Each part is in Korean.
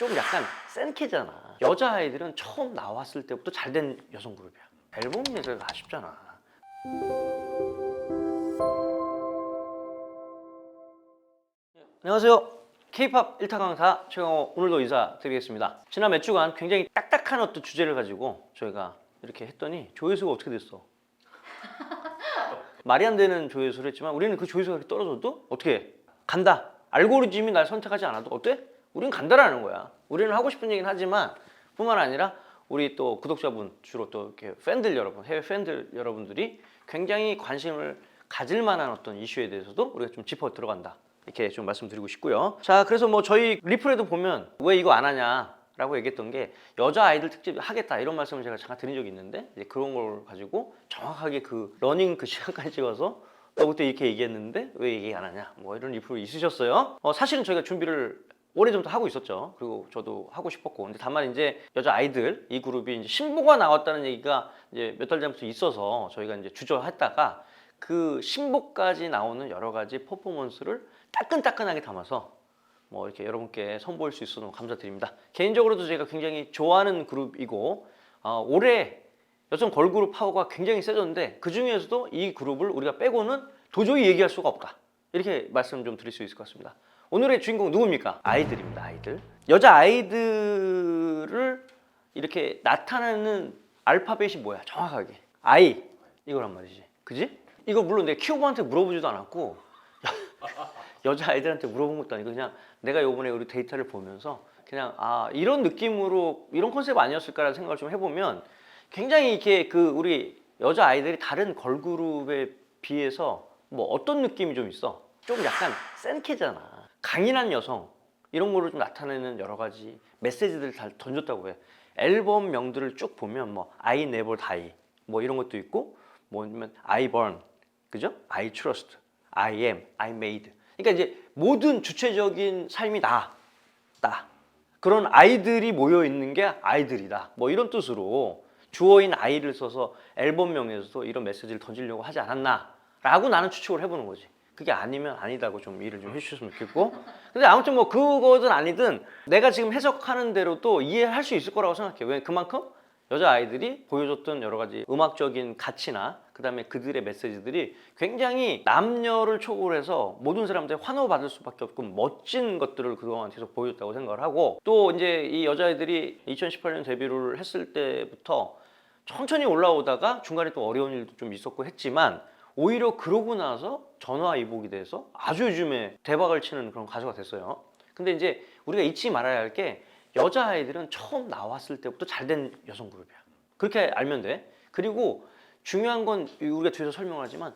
좀 약간 센 캐잖아. 여자아이들은 처음 나왔을 때부터 잘된 여성 그룹이야. 앨범 예제가 아쉽잖아. 안녕하세요. K-POP 1타 강사 최강호, 오늘도 인사드리겠습니다. 지난 몇 주간 굉장히 딱딱한 어떤 주제를 가지고 저희가 이렇게 했더니 조회수가 어떻게 됐어? 말이 안 되는 조회수를 했지만 우리는 그 조회수가 이렇게 떨어져도 어떻게 해? 간다. 알고리즘이 날 선택하지 않아도 어때? 우린 간다라는 거야. 우리는 하고 싶은 얘기는 하지만 뿐만 아니라 우리 또 구독자분, 주로 또 이렇게 팬들 여러분, 해외 팬들 여러분들이 굉장히 관심을 가질 만한 어떤 이슈에 대해서도 우리가 좀 짚어 들어간다, 이렇게 좀 말씀드리고 싶고요. 자, 그래서 뭐 저희 리플에도 보면 왜 이거 안 하냐 라고 얘기했던 게, 여자 아이들 특집 하겠다 이런 말씀을 제가 잠깐 드린 적이 있는데, 이제 그런 걸 가지고 정확하게 그 러닝 그 시간까지 찍어서 너 그때 이렇게 얘기했는데 왜 얘기 안 하냐, 뭐 이런 리플이 있으셨어요. 사실은 저희가 준비를 오래전부터 하고 있었죠. 그리고 저도 하고 싶었고, 근데 다만 이제 여자 아이들 이 그룹이 이제 신보가 나왔다는 얘기가 이제 몇 달 전부터 있어서 저희가 이제 주저했다가 그 신보까지 나오는 여러 가지 퍼포먼스를 따끈따끈하게 담아서 뭐 이렇게 여러분께 선보일 수 있어서 너무 감사드립니다. 개인적으로도 제가 굉장히 좋아하는 그룹이고, 올해 여성 걸그룹 파워가 굉장히 세졌는데 그 중에서도 이 그룹을 우리가 빼고는 도저히 얘기할 수가 없다, 이렇게 말씀 좀 드릴 수 있을 것 같습니다. 오늘의 주인공 누굽니까? 아이들입니다. 아이들. 여자 아이들을 이렇게 나타내는 알파벳이 뭐야? 정확하게 I, 이거란 말이지, 그지? 이거 물론 내가 키오브한테 물어보지도 않았고 여자 아이들한테 물어본 것도 아니고, 그냥 내가 요번에 우리 데이터를 보면서 그냥 이런 느낌으로, 이런 컨셉 아니었을까라는 생각을 좀 해보면 굉장히 이렇게 그 우리 여자 아이들이 다른 걸그룹에 비해서 뭐 어떤 느낌이 좀 있어? 좀 약간 센 캐잖아. 강인한 여성, 이런 거를 좀 나타내는 여러 가지 메시지들을 다 던졌다고 해. 앨범 명들을 쭉 보면 뭐 I never die 뭐 이런 것도 있고, 뭐 아니면 I burn, 그죠? I trust, I am, I made. 그러니까 이제 모든 주체적인 삶이 나 그런 아이들이 모여 있는 게 아이들이다, 뭐 이런 뜻으로 주어인 I를 써서 앨범명에서도 이런 메시지를 던지려고 하지 않았나 라고 나는 추측을 해보는 거지. 그게 아니면 아니다고 좀 이해를 좀 해주셨으면 좋겠고, 근데 아무튼 뭐 그거든 아니든 내가 지금 해석하는 대로 또 이해할 수 있을 거라고 생각해요. 왜? 그만큼 여자 아이들이 보여줬던 여러 가지 음악적인 가치나 그다음에 그들의 메시지들이 굉장히 남녀를 초월해서 모든 사람들이 환호받을 수밖에 없고 멋진 것들을 그동안 계속 보여줬다고 생각을 하고, 또 이제 이 여자아이들이 2018년 데뷔를 했을 때부터 천천히 올라오다가 중간에 또 어려운 일도 좀 있었고 했지만, 오히려 그러고 나서 전화위복이 돼서 아주 요즘에 대박을 치는 그런 가수가 됐어요. 근데 이제 우리가 잊지 말아야 할 게, 여자아이들은 처음 나왔을 때부터 잘된 여성 그룹이야. 그렇게 알면 돼. 그리고 중요한 건 우리가 뒤에서 설명을 하지만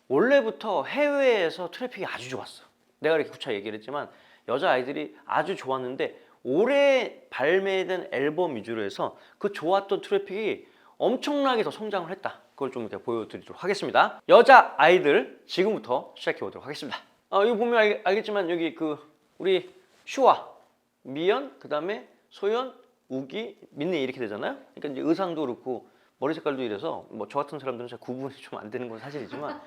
원래부터 해외에서 트래픽이 아주 좋았어. 내가 이렇게 구차 얘기를 했지만 여자아이들이 아주 좋았는데, 올해 발매된 앨범 위주로 해서 그 좋았던 트래픽이 엄청나게 더 성장을 했다. 그걸 좀 이따 보여드리도록 하겠습니다. 여자 아이들 지금부터 시작해 보도록 하겠습니다. 이거 보면 알겠지만 여기 그 우리 슈아, 미연, 그 다음에 소연, 우기, 민니 이렇게 되잖아요. 그러니까 이제 의상도 그렇고 머리 색깔도 이래서 뭐 저 같은 사람들은 잘 구분이 좀 안 되는 건 사실이지만,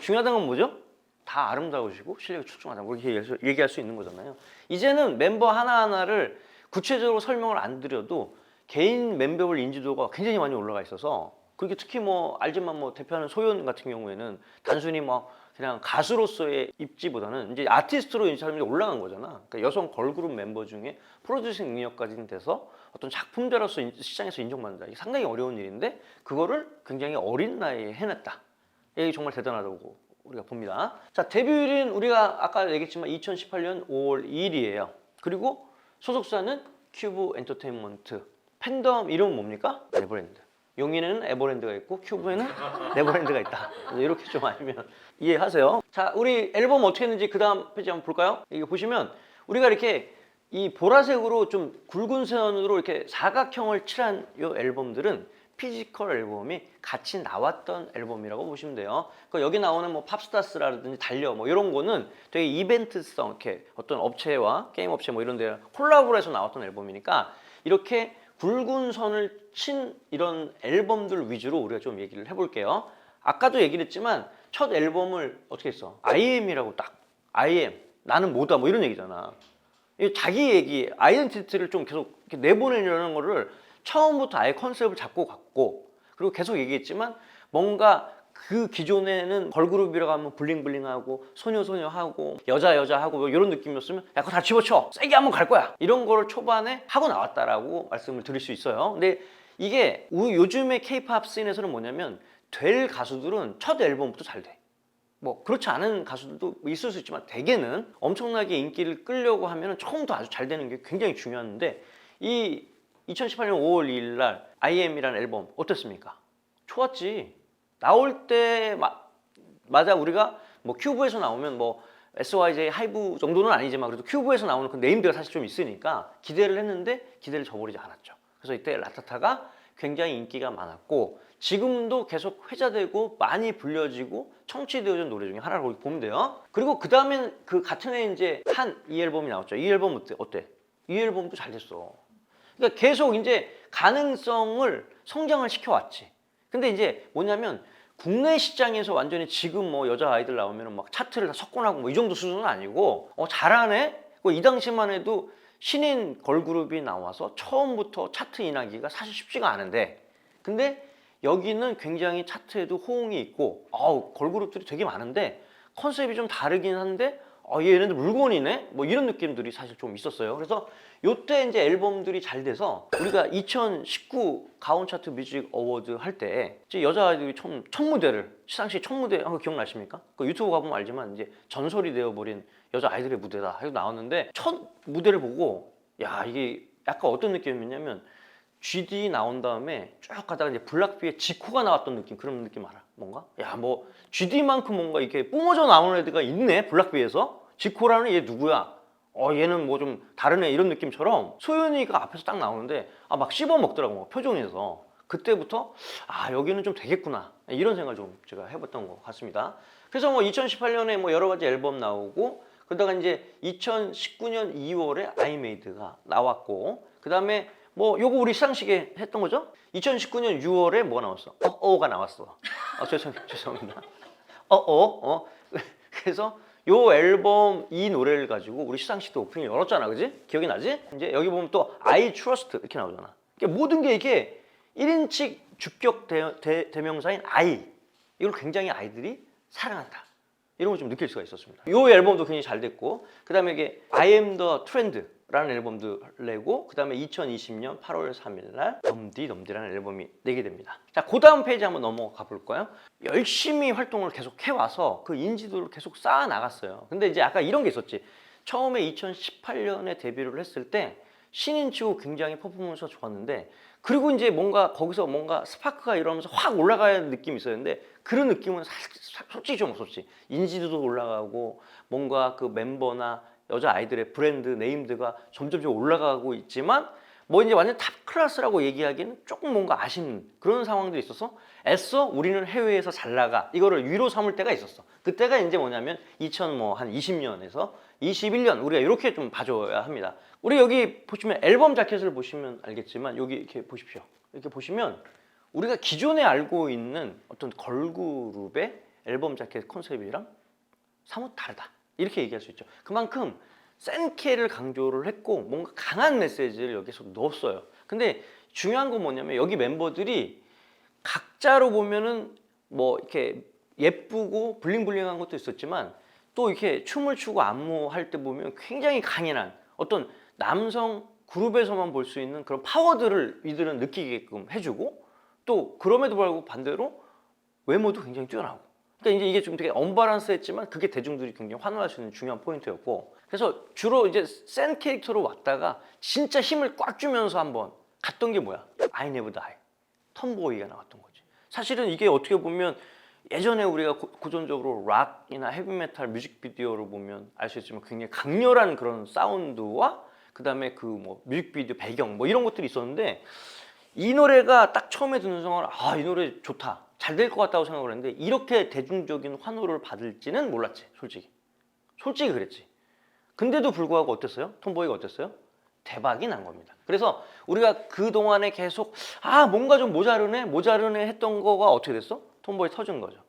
중요한 건 뭐죠? 다 아름다우시고 실력이 출중하다, 뭐 이렇게 얘기할 수 있는 거잖아요. 이제는 멤버 하나하나를 구체적으로 설명을 안 드려도 개인 멤버별 인지도가 굉장히 많이 올라가 있어서, 그렇게 특히 뭐 알지만 뭐 대표하는 소연 같은 경우에는 단순히 뭐 그냥 가수로서의 입지보다는 이제 아티스트로 이 사람이 올라간 거잖아. 그러니까 여성 걸그룹 멤버 중에 프로듀싱 능력까지 돼서 어떤 작품자로서 시장에서 인정받는다, 이게 상당히 어려운 일인데 그거를 굉장히 어린 나이에 해냈다. 이게 정말 대단하다고 우리가 봅니다. 자, 데뷔일은 우리가 아까 얘기했지만 2018년 5월 2일이에요. 그리고 소속사는 큐브 엔터테인먼트. 팬덤 이름은 뭡니까? 네버랜드. 용인에는 에버랜드가 있고 큐브에는 네버랜드가 있다. 이렇게 좀 알면 이해하세요. 자, 우리 앨범 어떻게 했는지 그 다음 페이지 한번 볼까요? 이게 보시면 우리가 이렇게 이 보라색으로 좀 굵은 선으로 이렇게 사각형을 칠한 이 앨범들은 피지컬 앨범이 같이 나왔던 앨범이라고 보시면 돼요. 여기 나오는 뭐 팝스타스라든지 달려 뭐 이런 거는 되게 이벤트성, 이렇게 어떤 업체와 게임 업체 뭐 이런 데 콜라보를 해서 나왔던 앨범이니까, 이렇게 굵은 선을 친 이런 앨범들 위주로 우리가 좀 얘기를 해볼게요. 아까도 얘기를 했지만 첫 앨범을 어떻게 했어? I am이라고 딱, I am, 나는 뭐다, 뭐 이런 얘기잖아. 이 자기 얘기, 아이덴티티를 좀 계속 이렇게 내보내려는 거를 처음부터 아예 컨셉을 잡고 갔고, 그리고 계속 얘기했지만 뭔가 그 기존에는 걸그룹이라고 하면 블링블링하고 소녀소녀하고 여자하고 뭐 이런 느낌이었으면 야 그거 다 집어쳐 세게 한번 갈 거야 이런 거를 초반에 하고 나왔다라고 말씀을 드릴 수 있어요. 근데 이게 요즘의 케이팝 씬에서는 뭐냐면 될 가수들은 첫 앨범부터 잘 돼. 뭐 그렇지 않은 가수들도 있을 수 있지만 대개는 엄청나게 인기를 끌려고 하면 처음부터 아주 잘 되는 게 굉장히 중요한데, 이 2018년 5월 2일 날 IM이라는 앨범 어땠습니까? 좋았지. 나올 때 맞아. 우리가 뭐 큐브에서 나오면 뭐 SYJ 하이브 정도는 아니지만 그래도 큐브에서 나오는 그 네임드가 사실 좀 있으니까 기대를 했는데 기대를 저버리지 않았죠. 그래서 이때 라타타가 굉장히 인기가 많았고 지금도 계속 회자되고 많이 불려지고 청취되어진 노래 중에 하나라고 보면 돼요. 그리고 그 다음엔 그 같은 해 이제 이 앨범이 나왔죠. 이 앨범 어때? 이 앨범도 잘 됐어. 그러니까 계속 이제 가능성을 성장을 시켜왔지. 근데 이제 뭐냐면 국내 시장에서 완전히 지금 뭐 여자 아이들 나오면 막 차트를 다 석권하고 뭐 이 정도 수준은 아니고 잘하네? 이 당시만 해도 신인 걸그룹이 나와서 처음부터 차트 인하기가 사실 쉽지가 않은데, 근데 여기는 굉장히 차트에도 호응이 있고 걸그룹들이 되게 많은데 컨셉이 좀 다르긴 한데 얘네들 물건이네? 뭐 이런 느낌들이 사실 좀 있었어요. 그래서 요때 이제 앨범들이 잘 돼서 우리가 2019 가온 차트 뮤직 어워드 할 때 여자 아이들이 첫 무대를, 시상식 첫 무대 한 거 기억나십니까? 그 유튜브 가보면 알지만 이제 전설이 되어버린 여자 아이들의 무대다 해서 나왔는데, 첫 무대를 보고 야 이게 약간 어떤 느낌이었냐면 GD 나온 다음에 쭉 가다가 이제 블락비의 지코가 나왔던 느낌, 그런 느낌 알아? 뭔가? 야 뭐 GD만큼 뭔가 이렇게 뿜어져 나오는 애들가 있네 블락비에서. 지코라는 얘 누구야? 얘는 뭐 좀 다른 애 이런 느낌처럼 소윤이가 앞에서 딱 나오는데 막 씹어 먹더라고 뭐 표정에서. 그때부터 여기는 좀 되겠구나 이런 생각을 좀 제가 해봤던 것 같습니다. 그래서 뭐 2018년에 뭐 여러 가지 앨범 나오고, 그러다가 이제 2019년 2월에 아이메이드가 나왔고, 그 다음에 뭐 요거 우리 시상식에 했던 거죠? 2019년 6월에 뭐가 나왔어? 가 나왔어. 죄송합니다. 그래서 요 앨범 이 노래를 가지고 우리 시상식도 오프닝 열었잖아, 그지? 기억이 나지? 이제 여기 보면 또 I Trust 이렇게 나오잖아. 그러니까 모든 게 이렇게 1인칭 주격 대명사인 I, 이걸 굉장히 아이들이 사랑한다 이런 걸 좀 느낄 수가 있었습니다. 이 앨범도 굉장히 잘 됐고, 그 다음에 이게 I Am The Trend라는 앨범도 내고, 그 다음에 2020년 8월 3일 날 넘디라는 앨범이 내게 됩니다. 자, 그 다음 페이지 한번 넘어가 볼까요? 열심히 활동을 계속 해와서 그 인지도를 계속 쌓아 나갔어요. 근데 이제 아까 이런 게 있었지. 처음에 2018년에 데뷔를 했을 때 신인치고 굉장히 퍼포먼스가 좋았는데, 그리고 이제 뭔가 거기서 뭔가 스파크가 이러면서 확 올라가는 느낌이 있었는데 그런 느낌은 솔직히 좀 없었지. 인지도도 올라가고 뭔가 그 멤버나 여자 아이들의 브랜드 네임드가 점점 올라가고 있지만 뭐 이제 완전 탑 클래스라고 얘기하기는 조금 뭔가 아쉬운 그런 상황들이 있어서 애써 우리는 해외에서 잘 나가 이거를 위로 삼을 때가 있었어. 그때가 이제 뭐냐면 2020년에서 21년 우리가 이렇게 좀 봐줘야 합니다. 우리 여기 보시면 앨범 자켓을 보시면 알겠지만 여기 이렇게 보십시오. 이렇게 보시면 우리가 기존에 알고 있는 어떤 걸그룹의 앨범 자켓 컨셉이랑 사뭇 다르다 이렇게 얘기할 수 있죠. 그만큼 센 케를 강조를 했고 뭔가 강한 메시지를 여기서 넣었어요. 근데 중요한 건 뭐냐면 여기 멤버들이 각자로 보면은 뭐 이렇게 예쁘고 블링블링한 것도 있었지만 또 이렇게 춤을 추고 안무할 때 보면 굉장히 강인한 어떤 남성 그룹에서만 볼 수 있는 그런 파워들을 이들은 느끼게끔 해주고, 또 그럼에도 불구하고 반대로 외모도 굉장히 뛰어나고, 그러니까 이제 이게 좀 되게 언밸런스했지만 그게 대중들이 굉장히 환호할 수 있는 중요한 포인트였고, 그래서 주로 이제 센 캐릭터로 왔다가 진짜 힘을 꽉 주면서 한번 갔던 게 뭐야? I Never Die, 톰보이가 나왔던 거지. 사실은 이게 어떻게 보면 예전에 우리가 고전적으로 락이나 헤비메탈 뮤직비디오를 보면 알 수 있지만 굉장히 강렬한 그런 사운드와 그 다음에 그 뭐 뮤직비디오 배경 뭐 이런 것들이 있었는데, 이 노래가 딱 처음에 듣는 순간 이 노래 좋다 잘 될 것 같다고 생각을 했는데 이렇게 대중적인 환호를 받을지는 몰랐지. 솔직히 그랬지. 근데도 불구하고 어땠어요? 톰보이가 어땠어요? 대박이 난 겁니다. 그래서 우리가 그동안에 계속 뭔가 좀 모자르네 했던 거가 어떻게 됐어? 톰보이 터진 거죠.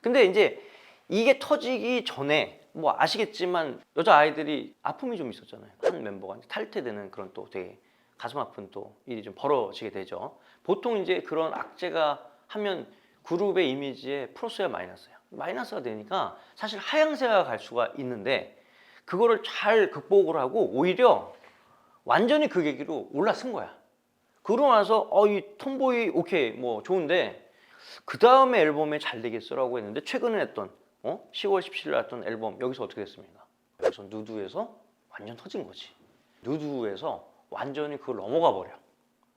근데 이제 이게 터지기 전에 뭐 아시겠지만 여자 아이들이 아픔이 좀 있었잖아요. 한 멤버가 이제 탈퇴되는 그런 또 되게 가슴 아픈 또 일이 좀 벌어지게 되죠. 보통 이제 그런 악재가 하면 그룹의 이미지에 플러스야 마이너스야. 마이너스가 되니까 사실 하향세가 갈 수가 있는데 그거를 잘 극복을 하고 오히려 완전히 그 계기로 올라선 거야. 그러고 나서 이 톰보이 오케이 뭐 좋은데 그 다음에 앨범에 잘 되겠어라고 했는데 최근에 했던 10월 17일 났던 앨범 여기서 어떻게 됐습니까? 여기서 누드에서 완전 터진 거지. 누드에서 완전히 그걸 넘어가 버려.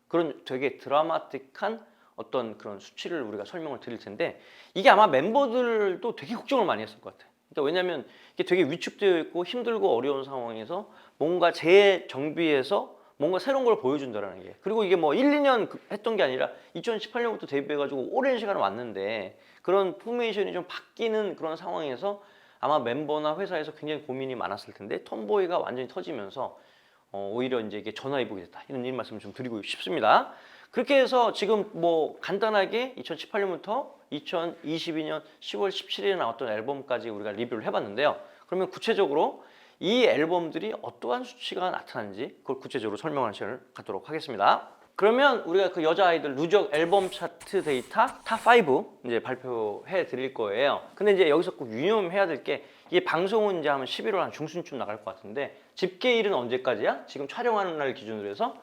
그런 되게 드라마틱한 어떤 그런 수치를 우리가 설명을 드릴 텐데 이게 아마 멤버들도 되게 걱정을 많이 했을 것 같아. 그러니까 왜냐하면 이게 되게 위축되어 있고 힘들고 어려운 상황에서 뭔가 재정비해서 뭔가 새로운 걸 보여준다라는 게 그리고 이게 뭐 1, 2년 했던 게 아니라 2018년부터 데뷔해가지고 오랜 시간 왔는데 그런 포메이션이 좀 바뀌는 그런 상황에서 아마 멤버나 회사에서 굉장히 고민이 많았을 텐데 톰보이가 완전히 터지면서 오히려 이제 이게 전화위복이 됐다 이런 말씀을 좀 드리고 싶습니다. 그렇게 해서 지금 뭐 간단하게 2018년부터 2022년 10월 17일에 나왔던 앨범까지 우리가 리뷰를 해봤는데요. 그러면 구체적으로 이 앨범들이 어떠한 수치가 나타나는지 그걸 구체적으로 설명하는 시간을 갖도록 하겠습니다. 그러면 우리가 그 여자 아이들 누적 앨범 차트 데이터 탑5 이제 발표해 드릴 거예요. 근데 이제 여기서 꼭 유념해야 될 게 이게 방송은 이제 하면 11월 한 중순쯤 나갈 것 같은데 집계일은 언제까지야? 지금 촬영하는 날 기준으로 해서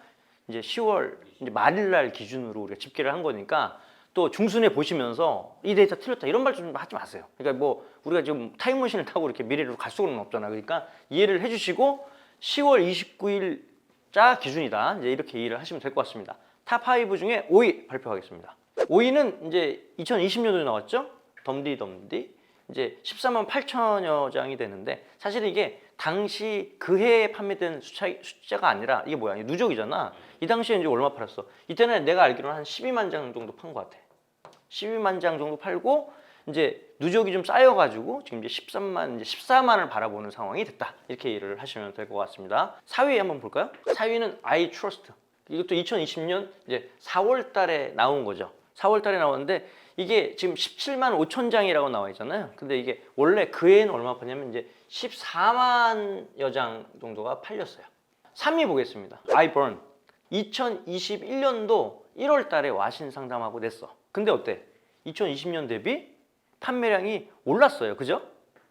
이제 10월 이제 말일 날 기준으로 우리가 집계를 한 거니까 또 중순에 보시면서 이 데이터 틀렸다 이런 말 좀 하지 마세요. 그러니까 뭐 우리가 지금 타임머신을 타고 이렇게 미래로 갈 수는 없잖아. 그러니까 이해를 해주시고 10월 29일자 기준이다. 이제 이렇게 이해를 하시면 될 것 같습니다. 탑5 중에 5위 발표하겠습니다. 5위는 이제 2020년도에 나왔죠. 덤디덤디. 이제 14만 8천여 장이 되는데 사실 이게 당시 그 해에 판매된 숫자가 아니라 이게 뭐야? 이게 누적이잖아. 이 당시에 이제 얼마 팔았어? 이때는 내가 알기로는 한 12만 장 정도 판 것 같아. 12만 장 정도 팔고 이제 누적이 좀 쌓여가지고 지금 이제 13만, 이제 14만을 바라보는 상황이 됐다. 이렇게 이해를 하시면 될 것 같습니다. 4위 한번 볼까요? 4위는 I Trust. 이것도 2020년 이제 4월 달에 나온 거죠. 4월 달에 나왔는데 이게 지금 17만 5천 장이라고 나와 있잖아요. 근데 이게 원래 그 해에는 얼마 팔냐면 이제 14만여 장 정도가 팔렸어요. 3위 보겠습니다. I Burn. 2021년도 1월 달에 와신 상담하고 냈어. 근데 어때? 2020년 대비 판매량이 올랐어요. 그죠?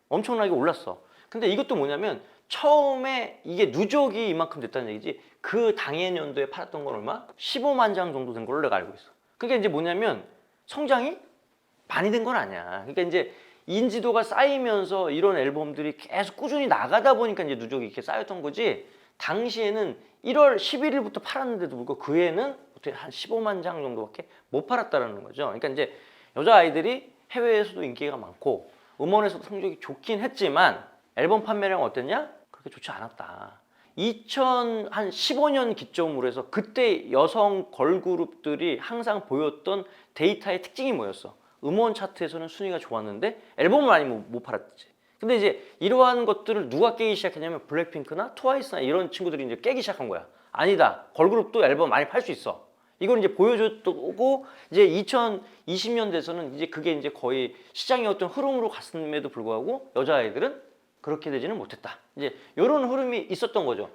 엄청나게 올랐어. 근데 이것도 뭐냐면 처음에 이게 누적이 이만큼 됐다는 얘기지 그 당해 년도에 팔았던 건 얼마? 15만 장 정도 된 걸로 내가 알고 있어. 그게 이제 뭐냐면 성장이 많이 된 건 아니야. 그러니까 이제 인지도가 쌓이면서 이런 앨범들이 계속 꾸준히 나가다 보니까 이제 누적이 이렇게 쌓였던 거지. 당시에는 1월 11일부터 팔았는데도 불구하고 그 해는 어떻게 한 15만 장 정도밖에 못 팔았다는 거죠. 그러니까 이제 여자 아이들이 해외에서도 인기가 많고 음원에서도 성적이 좋긴 했지만 앨범 판매량 어땠냐? 그렇게 좋지 않았다. 2015년 기점으로 해서 그때 여성 걸그룹들이 항상 보였던 데이터의 특징이 뭐였어? 음원 차트에서는 순위가 좋았는데 앨범을 많이 못 팔았지. 근데 이제 이러한 것들을 누가 깨기 시작했냐면 블랙핑크나 트와이스나 이런 친구들이 이제 깨기 시작한 거야. 아니다. 걸그룹도 앨범 많이 팔 수 있어. 이걸 이제 보여줬고 이제 2020년 대에서는 이제 그게 이제 거의 시장의 어떤 흐름으로 갔음에도 불구하고 여자아이들은 그렇게 되지는 못했다. 이제 이런 흐름이 있었던 거죠.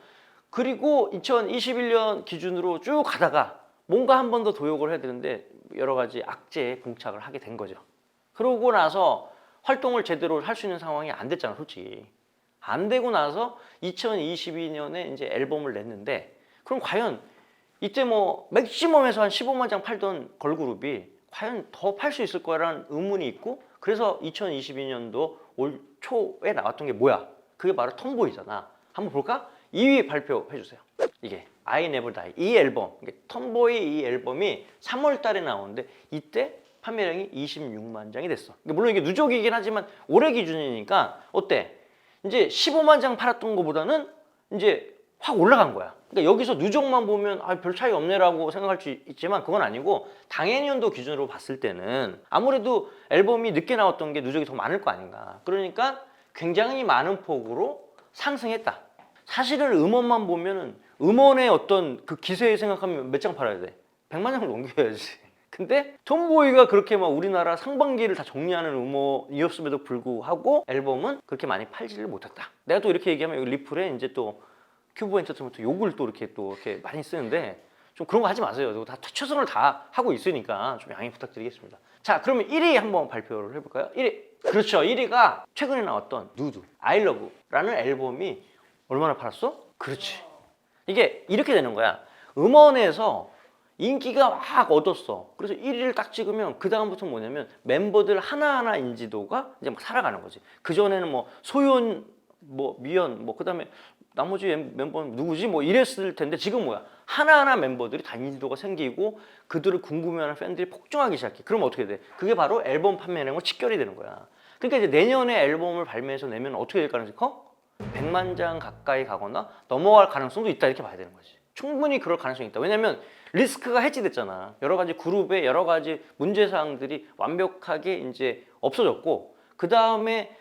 그리고 2021년 기준으로 쭉 가다가 뭔가 한 번 더 도약을 해야 되는데 여러 가지 악재에 봉착을 하게 된 거죠. 그러고 나서 활동을 제대로 할 수 있는 상황이 안 됐잖아, 솔직히. 안 되고 나서 2022년에 이제 앨범을 냈는데 그럼 과연 이때 뭐 맥시멈에서 한 15만 장 팔던 걸그룹이 과연 더 팔 수 있을 거라는 의문이 있고 그래서 2022년도 올 초에 나왔던 게 뭐야? 그게 바로 톰보이잖아. 한번 볼까? 2위 발표해 주세요. 이게 I Never Die 이 앨범, 톰보이 이 앨범이 3월 달에 나오는데 이때 판매량이 26만 장이 됐어. 물론 이게 누적이긴 하지만 올해 기준이니까 어때? 이제 15만 장 팔았던 것보다는 이제 확 올라간 거야. 그러니까 여기서 누적만 보면 별 차이 없네라고 생각할 수 있지만 그건 아니고 당해년도 기준으로 봤을 때는 아무래도 앨범이 늦게 나왔던 게 누적이 더 많을 거 아닌가. 그러니까 굉장히 많은 폭으로 상승했다. 사실은 음원만 보면은 음원의 어떤 그 기세에 생각하면 몇 장 팔아야 돼? 100만 장을 넘겨야지. 근데 톰보이가 그렇게 막 우리나라 상반기를 다 정리하는 음원이었음에도 불구하고 앨범은 그렇게 많이 팔지를 못했다. 내가 또 이렇게 얘기하면 여기 리플에 이제 또 큐브 엔터테인먼트 욕을 또 이렇게 많이 쓰는데 좀 그런 거 하지 마세요. 다 최선을 다 하고 있으니까 좀 양해 부탁드리겠습니다. 자, 그러면 1위 한번 발표를 해볼까요? 1위. 그렇죠. 1위가 최근에 나왔던 누드, I Love라는 앨범이 얼마나 팔았어? 그렇지. 이게 이렇게 되는 거야. 음원에서 인기가 막 얻었어. 그래서 1위를 딱 찍으면 그 다음부터 뭐냐면 멤버들 하나하나 인지도가 이제 막 살아가는 거지. 그 전에는 뭐 소연, 뭐 미연, 뭐 그다음에 나머지 멤버는 누구지? 뭐 이랬을 텐데 지금 뭐야? 하나하나 멤버들이 다 인지도가 생기고 그들을 궁금해하는 팬들이 폭증하기 시작해. 그럼 어떻게 돼? 그게 바로 앨범 판매량과 직결이 되는 거야. 그러니까 이제 내년에 앨범을 발매해서 내면 어떻게 될 가능성이 커? 100만 장 가까이 가거나 넘어갈 가능성도 있다 이렇게 봐야 되는 거지. 충분히 그럴 가능성이 있다. 왜냐면 리스크가 해지됐잖아. 여러 가지 그룹의 여러 가지 문제 사항들이 완벽하게 이제 없어졌고 그 다음에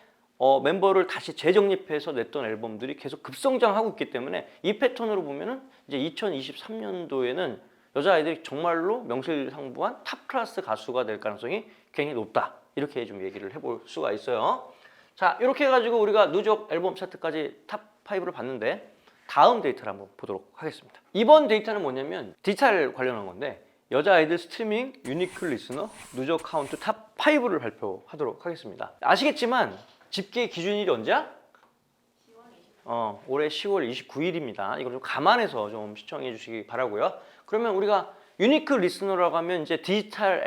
멤버를 다시 재정립해서 냈던 앨범들이 계속 급성장하고 있기 때문에 이 패턴으로 보면은 이제 2023년도에는 여자아이들이 정말로 명실상부한 탑 클래스 가수가 될 가능성이 굉장히 높다. 이렇게 좀 얘기를 해볼 수가 있어요. 자, 이렇게 해가지고 우리가 누적 앨범 차트까지 탑 5를 봤는데 다음 데이터를 한번 보도록 하겠습니다. 이번 데이터는 뭐냐면 디지털 관련한 건데 여자아이들 스트리밍 유니크 리스너 누적 카운트 탑 5를 발표하도록 하겠습니다. 아시겠지만 집계 기준일이 언제야? 올해 10월 29일입니다. 이걸 좀 감안해서 좀 시청해 주시기 바라고요. 그러면 우리가 유니크 리스너라고 하면 이제 디지털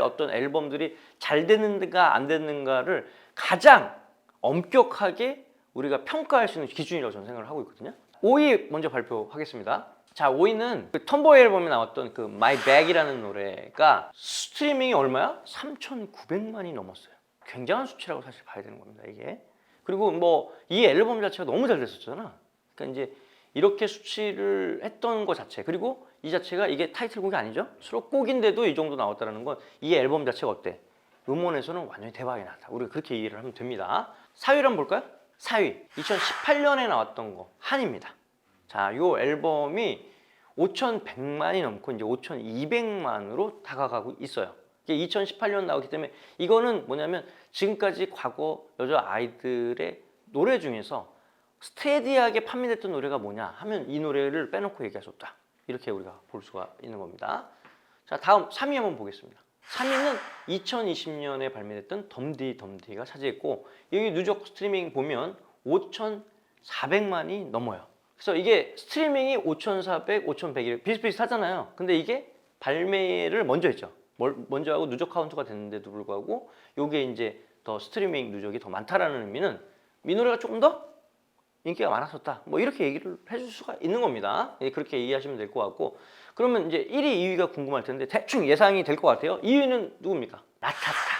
어떤 앨범들이 잘 되는가 안 되는가를 가장 엄격하게 우리가 평가할 수 있는 기준이라고 저는 생각을 하고 있거든요. 5위 먼저 발표하겠습니다. 자, 5위는 그 톰보이 앨범에 나왔던 그 My Bag이라는 노래가 스트리밍이 얼마야? 3,900만이 넘었어요. 굉장한 수치라고 사실 봐야 되는 겁니다, 이게. 그리고 뭐 이 앨범 자체가 너무 잘 됐었잖아. 그러니까 이제 이렇게 수치를 했던 것 자체, 그리고 이 자체가 이게 타이틀곡이 아니죠? 수록곡인데도 이 정도 나왔다는 건 이 앨범 자체가 어때? 음원에서는 완전히 대박이 났다. 우리가 그렇게 이해를 하면 됩니다. 4위를 한번 볼까요? 4위, 2018년에 나왔던 거 한입니다. 자, 이 앨범이 5,100만이 넘고 이제 5,200만으로 다가가고 있어요. 이게 2018년 나왔기 때문에 이거는 뭐냐면 지금까지 과거 여자 아이들의 노래 중에서 스테디하게 판매됐던 노래가 뭐냐 하면 이 노래를 빼놓고 얘기할 수 없다. 이렇게 우리가 볼 수가 있는 겁니다. 자, 다음 3위 한번 보겠습니다. 3위는 2020년에 발매됐던 덤디가 차지했고 여기 누적 스트리밍 보면 5,400만이 넘어요. 그래서 이게 스트리밍이 5,400, 5,100이 비슷비슷하잖아요. 근데 이게 발매를 먼저 했죠. 먼저 하고 누적 카운트가 됐는데도 불구하고 이게 이제 더 스트리밍 누적이 더 많다라는 의미는 이 노래가 조금 더 인기가 많았었다. 뭐 이렇게 얘기를 해줄 수가 있는 겁니다. 그렇게 이해하시면 될 것 같고 그러면 이제 1위, 2위가 궁금할 텐데 대충 예상이 될 것 같아요. 2위는 누굽니까? 라타타.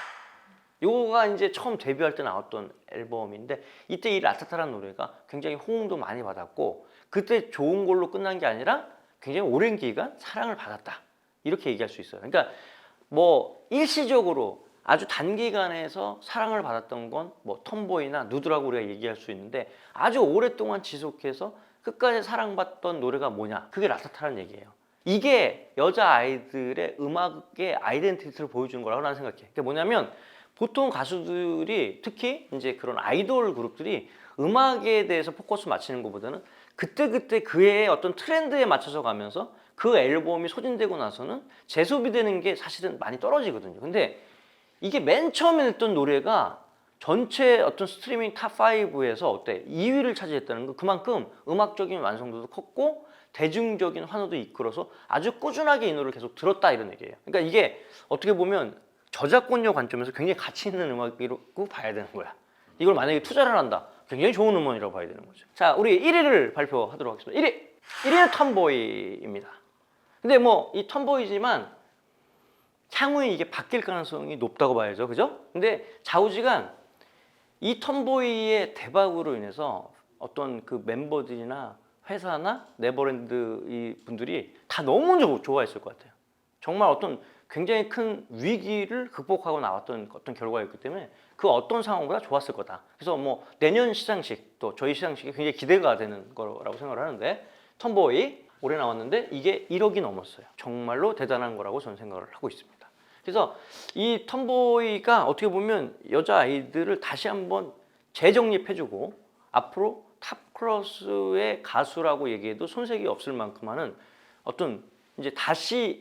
요거가 이제 처음 데뷔할 때 나왔던 앨범인데 이때 이 라타타라는 노래가 굉장히 호응도 많이 받았고 그때 좋은 걸로 끝난 게 아니라 굉장히 오랜 기간 사랑을 받았다. 이렇게 얘기할 수 있어요. 그러니까 뭐 일시적으로 아주 단기간에서 사랑을 받았던 건 뭐 톰보이나 누드라고 우리가 얘기할 수 있는데 아주 오랫동안 지속해서 끝까지 사랑받던 노래가 뭐냐? 그게 라타타라는 얘기예요. 이게 여자 아이들의 음악의 아이덴티티를 보여주는 거라고 나는 생각해. 그게 뭐냐면 보통 가수들이 특히 이제 그런 아이돌 그룹들이 음악에 대해서 포커스 맞추는 것보다는 그때그때 그의 어떤 트렌드에 맞춰서 가면서 그 앨범이 소진되고 나서는 재소비되는 게 사실은 많이 떨어지거든요. 근데 이게 맨 처음에 냈던 노래가 전체 어떤 스트리밍 탑5에서 어때? 2위를 차지했다는 거 그만큼 음악적인 완성도도 컸고 대중적인 환호도 이끌어서 아주 꾸준하게 이 노래를 계속 들었다 이런 얘기예요. 그러니까 이게 어떻게 보면 저작권료 관점에서 굉장히 가치 있는 음악이라고 봐야 되는 거야. 이걸 만약에 투자를 한다. 굉장히 좋은 음원이라고 봐야 되는 거죠. 자, 우리 1위를 발표하도록 하겠습니다. 1위는 톰보이입니다. 근데 뭐 이 톰보이지만 향후에 이게 바뀔 가능성이 높다고 봐야죠. 그죠? 근데 좌우지간 이 톰보이의 대박으로 인해서 어떤 그 멤버들이나 회사나 네버랜드 이 분들이 다 너무 좋아했을 것 같아요. 정말 어떤 굉장히 큰 위기를 극복하고 나왔던 어떤 결과였기 때문에 그 어떤 상황보다 좋았을 거다. 그래서 내년 시상식 또 저희 시상식이 굉장히 기대가 되는 거라고 생각을 하는데 톰보이 올해 나왔는데 이게 1억이 넘었어요. 정말로 대단한 거라고 저는 생각을 하고 있습니다. 그래서 이 톰보이가 어떻게 보면 여자 아이들을 다시 한번 재정립해주고 앞으로 탑 클래스의 가수라고 얘기해도 손색이 없을 만큼 하는 어떤 다시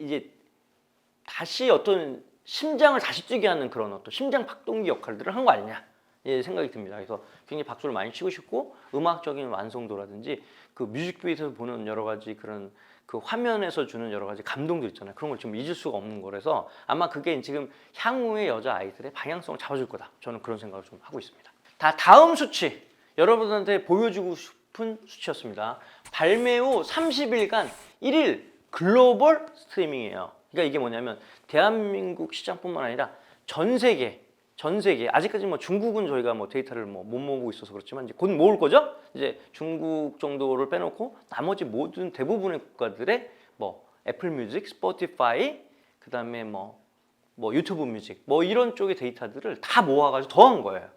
어떤 심장을 다시 뛰게 하는 그런 어떤 심장 박동기 역할들을 한 거 아니냐 생각이 듭니다. 그래서 굉장히 박수를 많이 치고 싶고 음악적인 완성도라든지 그 뮤직비디오에서 보는 여러 가지 그런 그 화면에서 주는 여러 가지 감동들 있잖아요. 그런 걸 지금 잊을 수가 없는 거라서 아마 그게 지금 향후의 여자 아이들의 방향성을 잡아줄 거다. 저는 그런 생각을 좀 하고 있습니다. 다음 수치 여러분들한테 보여주고 싶은 수치였습니다. 발매 후 30일간 1일 글로벌 스트리밍이에요. 그러니까 이게 뭐냐면 대한민국 시장뿐만 아니라 전 세계 아직까지 뭐 중국은 저희가 뭐 데이터를 못 모으고 있어서 그렇지만 이제 곧 모을 거죠. 이제 중국 정도를 빼놓고 나머지 모든 대부분의 국가들의 뭐 애플 뮤직, 스포티파이, 그다음에 뭐 유튜브 뮤직 뭐 이런 쪽의 데이터들을 다 모아가지고 더한 거예요.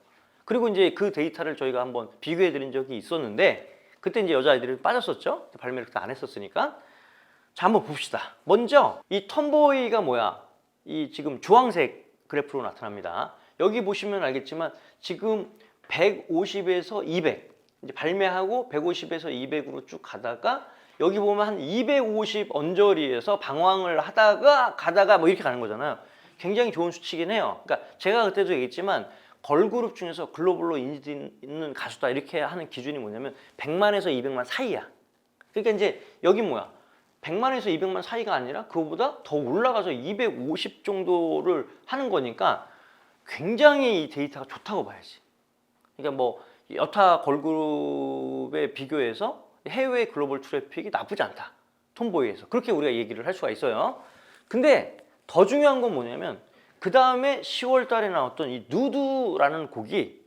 그리고 이제 그 데이터를 저희가 한번 비교해 드린 적이 있었는데 그때 이제 여자아이들이 빠졌었죠. 발매를 그때 안 했었으니까. 자, 한번 봅시다. 먼저 이 톰보이가 뭐야? 이 지금 주황색 그래프로 나타납니다. 여기 보시면 알겠지만 지금 150에서 200 이제 발매하고 150에서 200으로 쭉 가다가 여기 보면 한 250 언저리에서 방황을 하다가 가다가 뭐 이렇게 가는 거잖아요. 굉장히 좋은 수치긴 해요. 그러니까 제가 그때도 얘기했지만 걸그룹 중에서 글로벌로 인지 있는 가수다 이렇게 하는 기준이 뭐냐면 100만에서 200만 사이야. 그러니까 이제 여기 뭐야? 100만에서 200만 사이가 아니라 그거보다 더 올라가서 250 정도를 하는 거니까 굉장히 이 데이터가 좋다고 봐야지. 그러니까 뭐 여타 걸그룹에 비교해서 해외 글로벌 트래픽이 나쁘지 않다. 톰보이에서. 그렇게 우리가 얘기를 할 수가 있어요. 근데 더 중요한 건 뭐냐면 그 다음에 10월 달에 나왔던 이 누드라는 곡이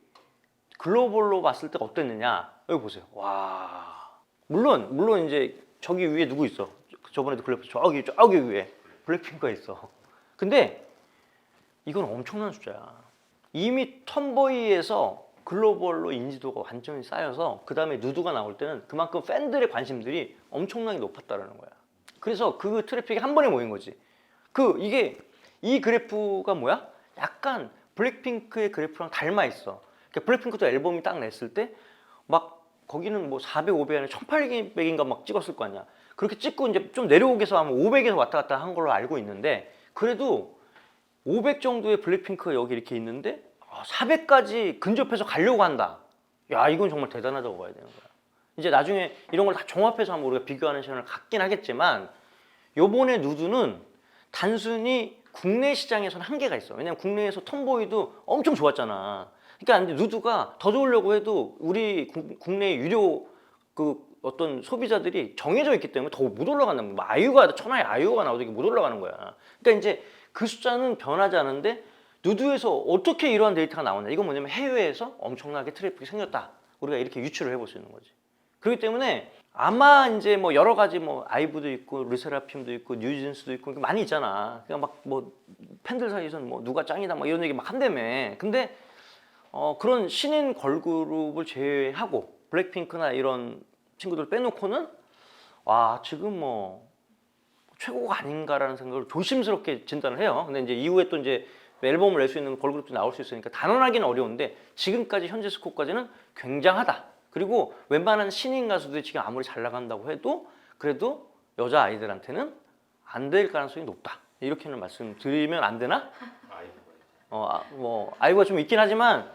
글로벌로 봤을 때 어땠느냐. 여기 보세요. 와. 물론 이제 저기 위에 누구 있어? 저번에도 글래프 저기 위에 블랙핑크가 있어. 근데 이건 엄청난 숫자야. 이미 톰보이에서 글로벌로 인지도가 완전히 쌓여서 그 다음에 누드가 나올 때는 그만큼 팬들의 관심들이 엄청나게 높았다는 거야. 그래서 그 트래픽이 한 번에 모인 거지. 이 그래프가 뭐야? 약간 블랙핑크의 그래프랑 닮아 있어. 그러니까 블랙핑크도 앨범이 딱 냈을 때 막 거기는 뭐 400, 500 아니라 1800인가 막 찍었을 거 아니야. 그렇게 찍고 이제 좀 내려오게서 하면 500에서 왔다 갔다 한 걸로 알고 있는데 그래도 500 정도의 블랙핑크가 여기 이렇게 있는데 400까지 근접해서 가려고 한다. 야, 이건 정말 대단하다고 봐야 되는 거야. 이제 나중에 이런 걸 다 종합해서 한번 우리가 비교하는 시간을 갖긴 하겠지만 요번에 누드는 단순히 국내 시장에서는 한계가 있어. 왜냐면 국내에서 톰보이도 엄청 좋았잖아. 그러니까 누드가 더 좋으려고 해도 우리 국내 유료 그 어떤 소비자들이 정해져 있기 때문에 더 못 올라간다는 거야. 아이유가 천하의 아이유가 나오도 이게 못 올라가는 거야. 그러니까 이제 그 숫자는 변하지 않은데 누드에서 어떻게 이러한 데이터가 나오냐. 이건 뭐냐면 해외에서 엄청나게 트래픽이 생겼다. 우리가 이렇게 유추를 해볼 수 있는 거지. 그렇기 때문에 아마 이제 뭐 여러 가지 뭐 아이브도 있고 르세라핌도 있고 뉴진스도 있고 많이 있잖아. 그냥 막 뭐 팬들 사이에서는 뭐 누가 짱이다 막 이런 얘기 막 한다며. 근데 그런 신인 걸그룹을 제외하고 블랙핑크나 이런 친구들 빼놓고는 와 지금 뭐 최고가 아닌가라는 생각을 조심스럽게 진단을 해요. 근데 이제 이후에 또 이제 앨범을 낼 수 있는 걸그룹도 나올 수 있으니까 단언하기는 어려운데 지금까지 현재 스코어까지는 굉장하다. 그리고 웬만한 신인 가수들이 지금 아무리 잘 나간다고 해도 그래도 여자 아이들한테는 안 될 가능성이 높다. 이렇게는 말씀드리면 안 되나? 뭐 아이브가 좀 있긴 하지만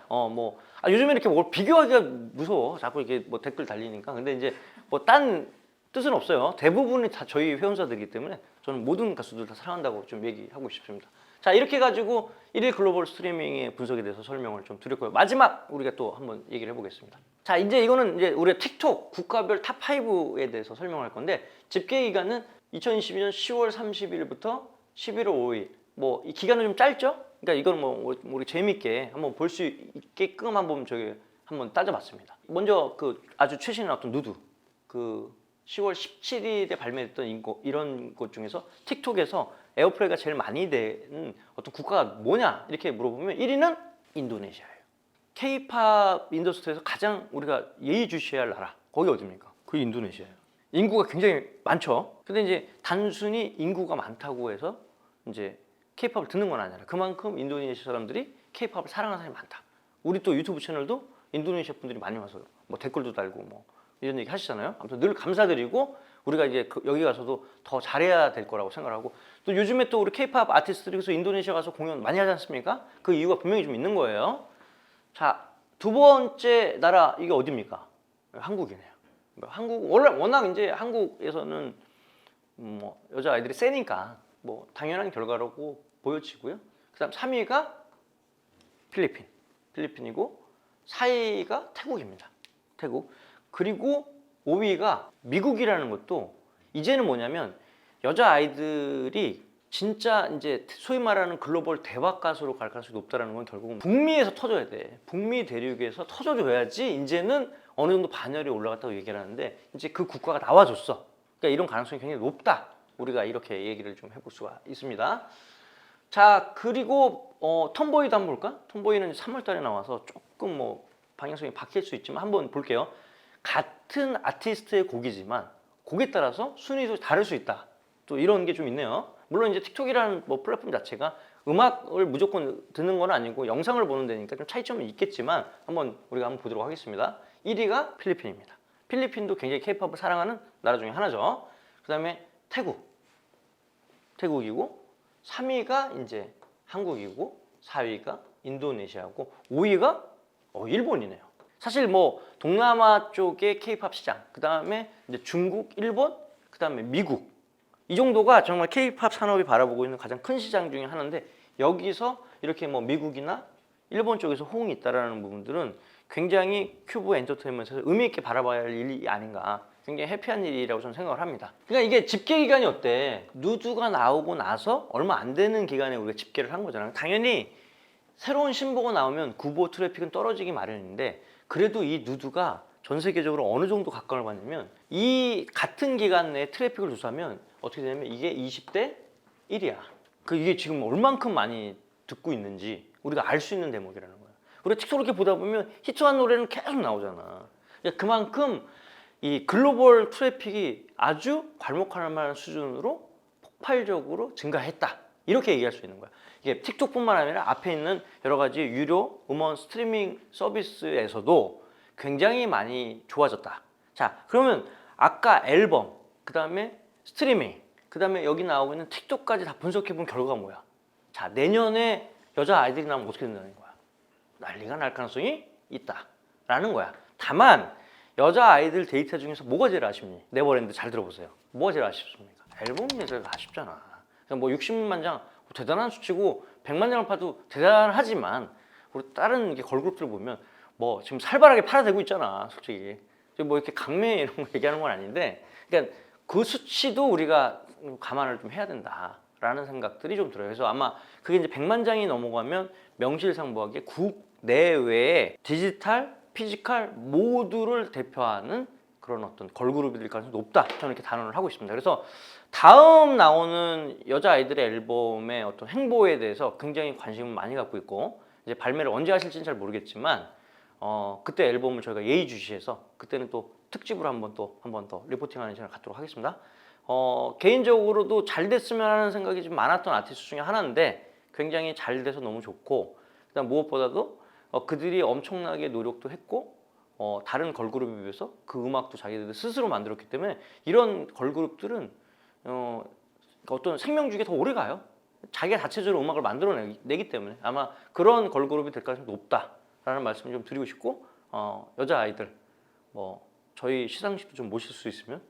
요즘에 이렇게 뭘 비교하기가 무서워. 자꾸 이렇게 뭐 댓글 달리니까. 근데 이제 뭐 딴 뜻은 없어요. 대부분이 다 저희 회원사들이기 때문에 저는 모든 가수들 다 사랑한다고 좀 얘기하고 싶습니다. 자, 이렇게 가지고 1일 글로벌 스트리밍의 분석에 대해서 설명을 좀 드렸고요. 마지막 우리가 또 한번 얘기를 해보겠습니다. 자, 이제 이거는 이제 우리가 틱톡 국가별 탑 5에 대해서 설명할 건데 집계 기간은 2022년 10월 30일부터 11월 5일. 뭐 이 기간은 좀 짧죠? 그러니까 이건 뭐 우리 재미있게 한번 볼 수 있게끔 한번 따져봤습니다. 먼저 그 아주 최신의 어떤 누드 그 10월 17일에 발매됐던 이런 것 중에서 틱톡에서 에어플레이가 제일 많이 되는 어떤 국가가 뭐냐 이렇게 물어보면 1위는 인도네시아예요. K-팝 인더스트리에서 가장 우리가 예의주시해야 할 나라 거기 어디입니까? 그게 인도네시아예요. 인구가 굉장히 많죠. 근데 이제 단순히 인구가 많다고 해서 이제 케이팝을 듣는 건 아니라 그만큼 인도네시아 사람들이 케이팝을 사랑하는 사람이 많다. 우리 또 유튜브 채널도 인도네시아 분들이 많이 와서 뭐 댓글도 달고 뭐 이런 얘기 하시잖아요. 아무튼 늘 감사드리고 우리가 이제 여기 가서도 더 잘해야 될 거라고 생각하고 또 요즘에 또 우리 케이팝 아티스트들이 그래서 인도네시아 가서 공연 많이 하지 않습니까? 그 이유가 분명히 좀 있는 거예요. 자, 두 번째 나라 이게 어디입니까? 한국이네요. 한국 원래 워낙 이제 한국에서는 뭐 여자 아이들이 세니까 뭐 당연한 결과라고 보여지고요. 그다음 3위가 필리핀이고 4위가 태국입니다. 태국. 그리고 5위가 미국이라는 것도 이제는 뭐냐면 여자 아이들이 진짜 이제 소위 말하는 글로벌 대박 가수로 갈 가능성이 높다라는 건 결국은 북미에서 터져야 돼. 북미 대륙에서 터져줘야지 이제는 어느 정도 반열이 올라갔다고 얘기를 하는데 이제 그 국가가 나와줬어. 그러니까 이런 가능성이 굉장히 높다. 우리가 이렇게 얘기를 좀 해볼 수가 있습니다. 자, 그리고 톰보이도 한번 볼까? 톰보이는 3월 달에 나와서 조금 뭐 방향성이 바뀔 수 있지만 한번 볼게요. 같은 아티스트의 곡이지만 곡에 따라서 순위도 다를 수 있다. 또 이런 게 좀 있네요. 물론 이제 틱톡이라는 뭐 플랫폼 자체가 음악을 무조건 듣는 건 아니고 영상을 보는 데니까 좀 차이점은 있겠지만 우리가 한번 보도록 하겠습니다. 1위가 필리핀입니다. 필리핀도 굉장히 케이팝을 사랑하는 나라 중에 하나죠. 그 다음에 태국이고 3위가 이제 한국이고 4위가 인도네시아고 5위가 일본이네요. 사실 뭐 동남아 쪽의 케이팝 시장, 그 다음에 이제 중국, 일본, 그 다음에 미국 이 정도가 정말 케이팝 산업이 바라보고 있는 가장 큰 시장 중에 하나인데 여기서 이렇게 뭐 미국이나 일본 쪽에서 호응이 있다라는 부분들은 굉장히 큐브 엔터테인먼트에서 의미 있게 바라봐야 할 일이 아닌가. 굉장히 해피한 일이라고 저는 생각을 합니다. 그러니까 이게 집계 기간이 어때? 누드가 나오고 나서 얼마 안 되는 기간에 우리가 집계를 한 거잖아요. 당연히 새로운 신보가 나오면 구보 트래픽은 떨어지기 마련인데 그래도 이 누드가 전 세계적으로 어느 정도 각광을 받냐면 이 같은 기간 내에 트래픽을 조사하면 어떻게 되냐면 이게 20대 1이야. 이게 지금 얼만큼 많이 듣고 있는지 우리가 알 수 있는 대목이라는 거야. 우리가 틱톡 이렇게 보다 보면 히트한 노래는 계속 나오잖아. 그만큼 이 글로벌 트래픽이 아주 괄목할 만한 수준으로 폭발적으로 증가했다. 이렇게 얘기할 수 있는 거야. 이게 틱톡뿐만 아니라 앞에 있는 여러 가지 유료 음원 스트리밍 서비스에서도 굉장히 많이 좋아졌다. 자, 그러면 아까 앨범, 그 다음에 스트리밍, 그 다음에 여기 나오고 있는 틱톡까지 다 분석해본 결과가 뭐야? 자, 내년에 여자 아이들이 나오면 어떻게 된다는 거야? 난리가 날 가능성이 있다라는 거야. 다만 여자 아이들 데이터 중에서 뭐가 제일 아쉽니? 네버랜드 잘 들어보세요. 뭐가 제일 아쉽습니까? 앨범이 제일 아쉽잖아. 그냥 뭐 60만 장 대단한 수치고 100만 장을 파도 대단하지만 우리 다른 걸그룹들 보면 뭐 지금 살벌하게 팔아대고 있잖아, 솔직히. 뭐 이렇게 강매 이런 거 얘기하는 건 아닌데, 그러니까 그 수치도 우리가 감안을 좀 해야 된다라는 생각들이 좀 들어요. 그래서 아마 그게 이제 100만 장이 넘어가면 명실상부하게 국내외의 디지털, 피지컬 모두를 대표하는 그런 어떤 걸그룹이 될 가능성이 높다. 저는 이렇게 단언을 하고 있습니다. 그래서 다음 나오는 여자 아이들의 앨범의 어떤 행보에 대해서 굉장히 관심을 많이 갖고 있고 이제 발매를 언제 하실지는 잘 모르겠지만 그때 앨범을 저희가 예의주시해서 그때는 또 특집으로 한 번 더 리포팅하는 시간을 갖도록 하겠습니다. 개인적으로도 잘 됐으면 하는 생각이 좀 많았던 아티스트 중에 하나인데 굉장히 잘 돼서 너무 좋고 그다음 무엇보다도 그들이 엄청나게 노력도 했고 다른 걸그룹에 비해서 그 음악도 자기들 스스로 만들었기 때문에 이런 걸그룹들은 어떤 생명주기가 더 오래 가요. 자기가 자체적으로 음악을 만들어내기 때문에 아마 그런 걸그룹이 될 가능성이 높다라는 말씀을 좀 드리고 싶고 여자 아이들 뭐 저희 시상식도 좀 모실 수 있으면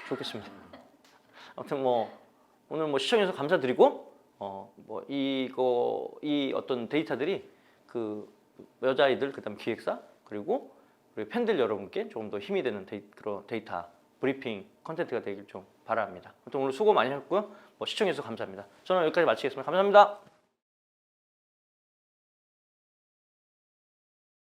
좋겠습니다. 아무튼 뭐 오늘 뭐 시청해주셔서 감사드리고 이 어떤 데이터들이 그 여자아이들 그다음 기획사 그리고 우리 팬들 여러분께 조금 더 힘이 되는 그런 데이터 브리핑 컨텐츠가 되길 좀 바랍니다. 아무튼 오늘 수고 많이 하셨고요. 시청해주셔서 감사합니다. 저는 여기까지 마치겠습니다. 감사합니다.